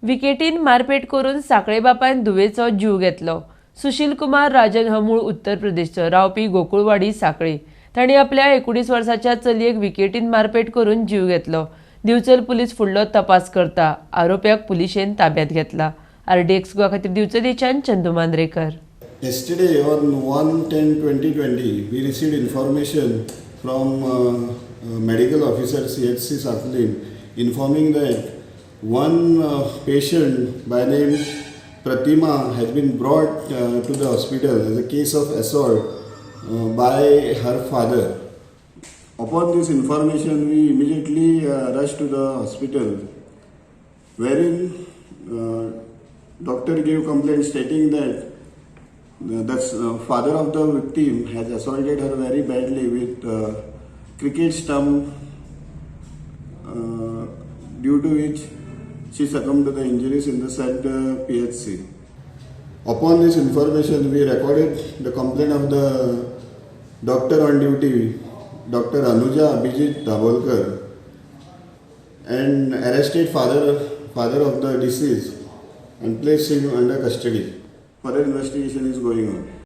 विकेटीन मारपेट करून साखळे बापायन धुवेचो जीव घेतलो। सुशील कुमार राजन हो मूळ उत्तर प्रदेशचो रावपी गोकुळवाडी सांखळी। तांणी आपल्या 19 वर्साच्या चलयेक विकेटीन मारपेट करून जीव घेतलो। दिवचल पुलीस फुडलो तपास करता। आरोप्याक पुलिशेन ताब्यात घेतला। RDX गोवा खातीर दिवचलीच्यान Chandu Mandrekar. Yesterday on 1/10/2020, we received information from medical officer CHC Sakhalin informing that one patient by name Pratima has been brought to the hospital as a case of assault by her father. Upon this information, we immediately rushed to the hospital, wherein doctor gave complaint stating that the father of the victim has assaulted her very badly with cricket stump, due to which she succumbed to the injuries in the said PHC. Upon this information, we recorded the complaint of the doctor on duty, Dr. Anuja Abhijit Dabolkar, and arrested father of the deceased and placed him under custody. Further investigation is going on.